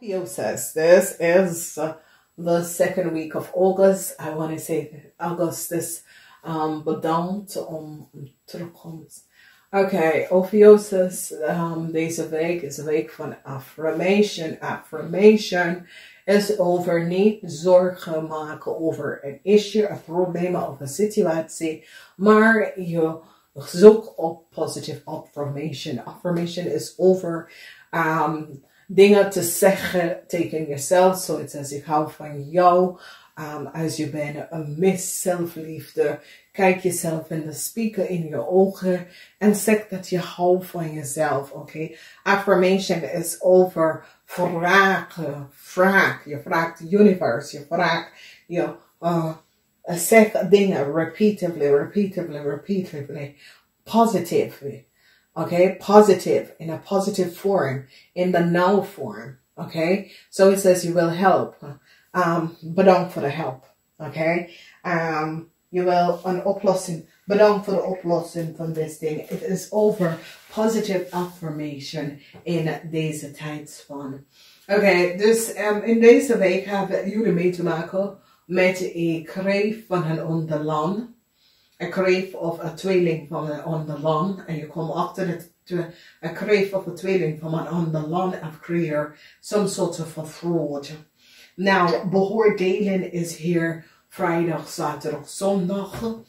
OPHIUCHUS. This is the second week of August. I want to say Augustus bedankt om terugkomst. Oké, OPHIUCHUS, deze week is een week van affirmation. Affirmation is over niet zorgen maken over een issue, een probleem of een situatie, maar je zoekt op positive affirmation. Affirmation is over dingen te zeggen tegen jezelf, zoals als ik hou van jou, als je bent een mis zelfliefde, kijk jezelf in de spiegel in je ogen en zeg dat je houdt van jezelf, oké? Affirmation is over vragen, je vraagt de universe, je vraagt, zeg dingen repeatedly, positively. Okay, positive, in a positive form, in the now form. Okay, so it says you will help. Bedankt voor de help. Okay, je wil een oplossing. Bedankt voor de oplossing van dit ding. It is over positive affirmation in deze tijdspan. Oké, dus in deze week hebben jullie mee te maken met een kreef van een onderland. Een kreef of een tweeling van een ander land. En je komt achter dat een kreef of een tweeling van een ander land of creëer some sort of a fraud. Nou, beoordelen is hier vrijdag, zaterdag, zondag.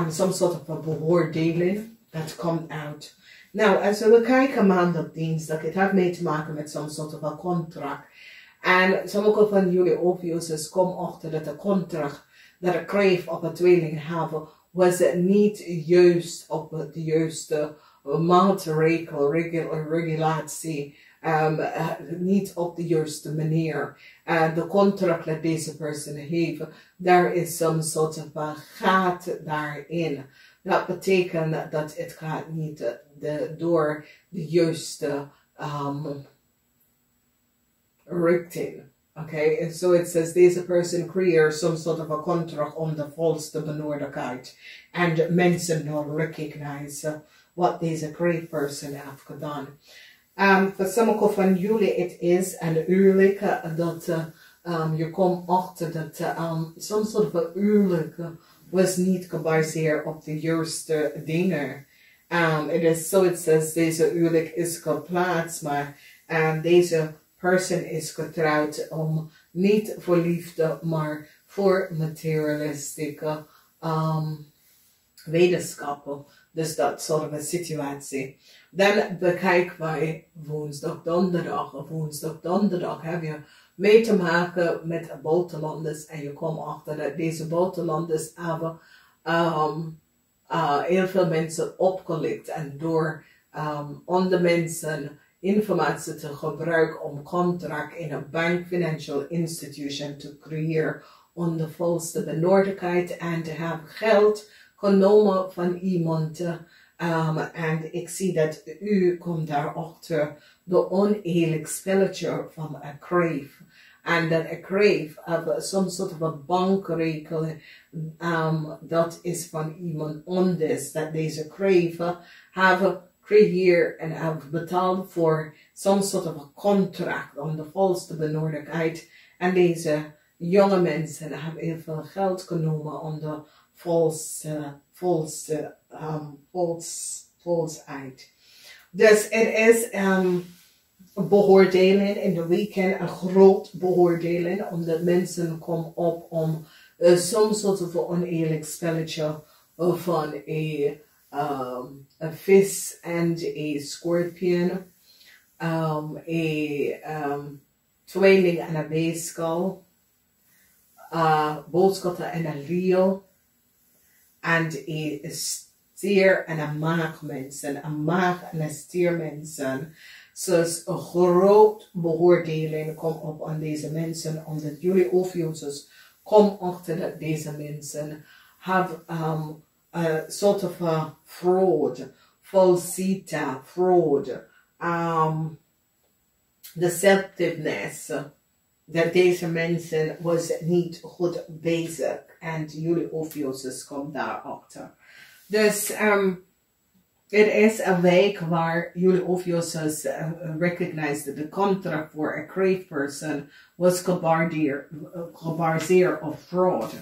Some sort of a beoordeling that komt uit. Nou, als we kijken maandag, dinsdag, het heeft mee te maken met some sort of a contract. En sommige van jullie OPHIUCHUS komen achter dat de contract dat een kreef of een tweeling hebben was het niet juist op de juiste maatregel, regulatie, niet op de juiste manier. De contract dat deze persoon heeft, daar is some sort of a gat daarin. Dat betekent dat het gaat niet door de juiste richting. Okay, and so it says deze person creëert some sort of a contract om de volste benodigheid. En mensen nog recognize wat deze great person heeft gedaan. Voor sommige van jullie het is een huwelijk dat je komt achter dat some sort of a huwelijk was niet gebaseerd op de juiste dingen. It is so it says deze huwelijk is geplaatst, maar deze person is getrouwd om niet voor liefde, maar voor materialistische wetenschappen. Dus dat soort van situatie. Dan bekijken wij woensdag, donderdag heb je mee te maken met buitenlanders. En je komt achter dat deze buitenlanders hebben heel veel mensen opgelicht. En door andere mensen informatie te gebruiken om contract in een bank financial institution te creëren onder volste benodigdheid en te hebben geld genomen van iemand. En ik zie dat u komt daarachter de oneerlijk spelletje van een kreef. En dat een kreef heeft some sort of een bankrekening dat is van iemand anders. Dat deze kreven hebben creëer en have betaald voor some sort of a contract om de volste benodigdheid. En deze jonge mensen hebben heel veel geld genomen om de volsheid. Dus het is een beoordeling in de weekend, een groot beoordeling, omdat mensen komen op om some sort of oneerlijk spelletje van a vis and a scorpion, tweeling en een weeskal, boodschappen en een leeuw, en een stier en een maagmensen, een maag en een stiermensen. Dus een groot beoordeling komt op aan deze mensen, omdat jullie OPHIUCHUS komen achter dat deze mensen hebben sort of a fraud, falsita, fraud, deceptiveness, dat deze mensen was niet goed bezig en jullie OPHIUCHUS komt daarachter. Dus Het is een week waar jullie OPHIUCHUS recognized the contract for a crave person was gebaseerd op fraud.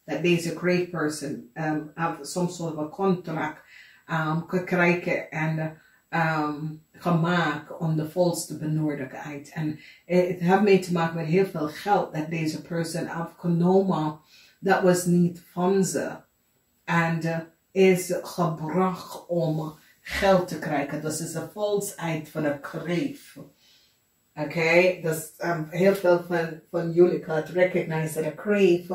That deze crave person have some sort of a contract gekregen en gemaakt om de volste benodigheid. En het heeft mee te maken met heel veel geld dat deze person heeft genomen dat was niet van ze. En is gebracht om geld te krijgen. Dus is de valsheid van een kreef. Oké, dus heel veel van jullie gaat recognize dat een kreef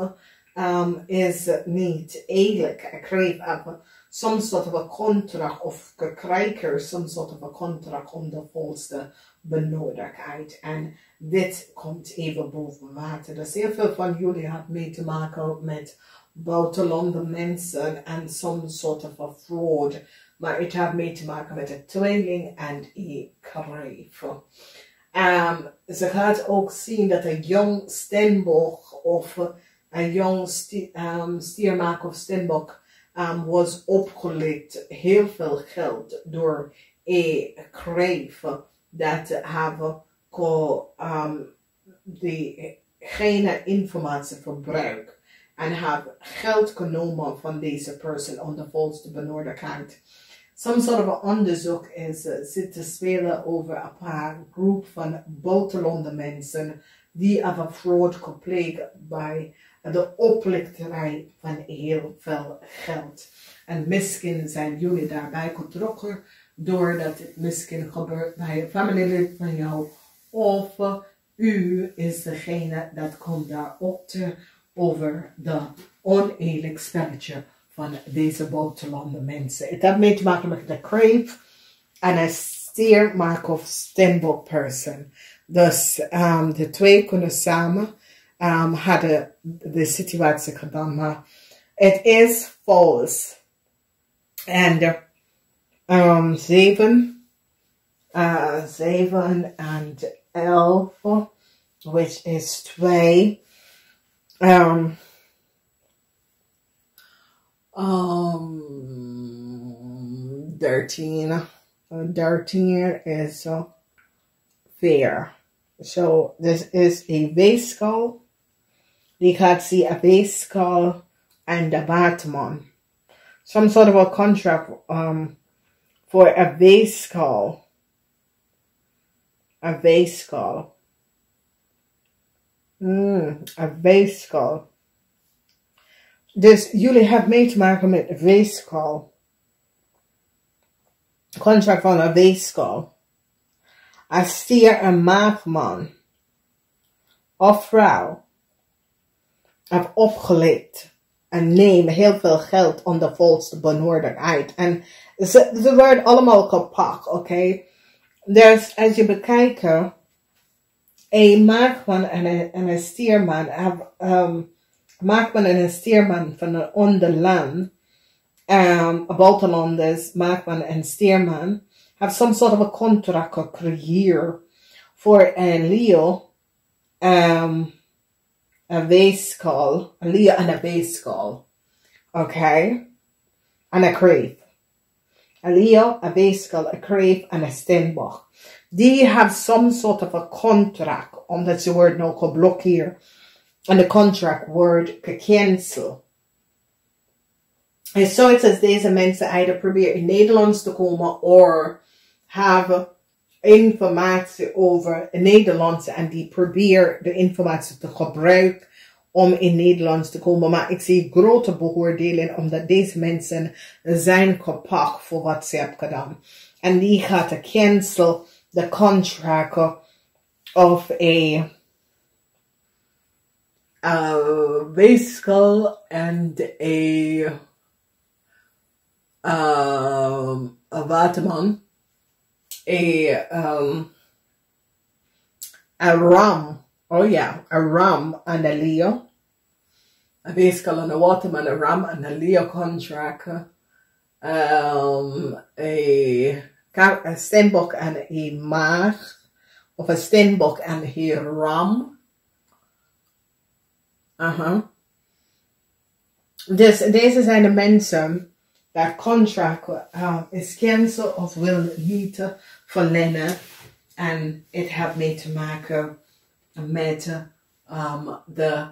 is niet eerlijk. Een kreef heeft some sort of a contract of gekregen, some sort of a contract om de volste benodigheid. En dit komt even boven water. Dus heel veel van jullie had mee te maken met buitenlandse mensen en some sort of a fraud. Maar het heeft mee te maken met een tweeling en een kreef. Ze gaat ook zien dat een jong steenbok of een jong stiermaak of steenbok was opgelicht heel veel geld door een kreef dat hebben diegene informatie verbruikt. En heb geld genomen van deze persoon om de volste benodigheid. Some sort of onderzoek is zit te spelen over een paar groep van buitenlandse mensen die hebben fraud gepleegd bij de oplichterij van heel veel geld. En misschien zijn jullie daarbij getrokken doordat het misschien gebeurt bij een familielid van jou. Of u is degene dat komt daar op te over de oneerlijk spelletje van deze buitenlandse mensen. Het heeft mee te maken met de crave en een stiermaak of steenbok person. Dus de twee kunnen samen hadden de situatie gedaan, maar het is false. En 7 en 11, which is 2. 13 is fair. So this is a weegschaal. Die gaat zien een weegschaal en de waterman. Some sort of a contract for a weegschaal. A weegschaal. Een weegschaal. Dus jullie hebben mee te maken met een weegschaal. Contract van een weegschaal. Een stier en maagman of vrouw heb opgeleid en neem heel veel geld om de volste benodigheid. En ze worden allemaal gepakt, oké? Dus als je bekijkt, een maagman en een stierman, maagman en een stierman van een onderland, buitenlanders, maagman en stierman, have some sort of a contract gecreëerd voor een Leo, een weegschaal, een Leo en een weegschaal, oké? En een kreef. Een Leo, een weegschaal, een kreef en een steenbok. Die have some sort of a contract, omdat ze worden nou geblokkeerd. En de contract wordt gecanceld. En zo is het deze mensen either proberen in Nederlands te komen of hebben informatie over Nederlands en die proberen de informatie te gebruiken om in Nederlands te komen. Maar ik zie grote beoordeling omdat deze mensen zijn gepakt voor wat ze hebben gedaan. En die gaat te cancel de contract of een weegschaal en een waterman, een ram, oh ja, een ram en een Leo, een weegschaal en een waterman, een ram en een Leo contract, een steenbok en een maag, of een steenbok en een ram. Dus deze zijn de mensen dat contract is cancel of wil niet verlengen. En het heeft mee te maken met de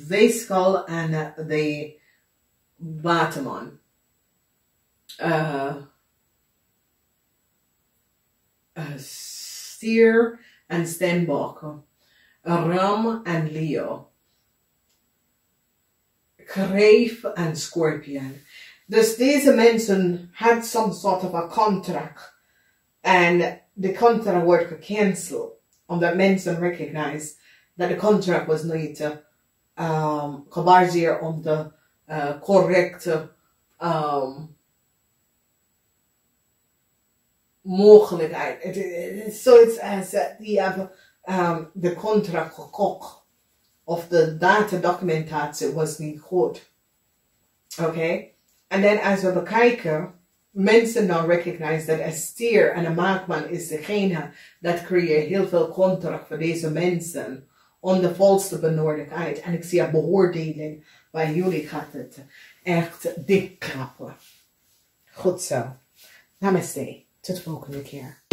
weegschaal en de waterman. Stier en steenbok. Ram en Leo. Kreef en Scorpion. Dus deze mensen had some sort of a contract. En de contract wordt gecanceld. Omdat mensen recognize dat de contract was niet gebaseerd op de correcte mogelijkheid. Het is zoiets als die hebben de contract gekocht. Of de datadocumentatie was niet goed. Oké? En dan als we bekijken, mensen dan recognize dat een stier en een maakman is degene dat creëert heel veel contract voor deze mensen. Onder volste benodigdheid. En ik zie een beoordeling. Bij jullie gaat het echt dik klappen. Goed zo. Namaste. Tot de volgende keer.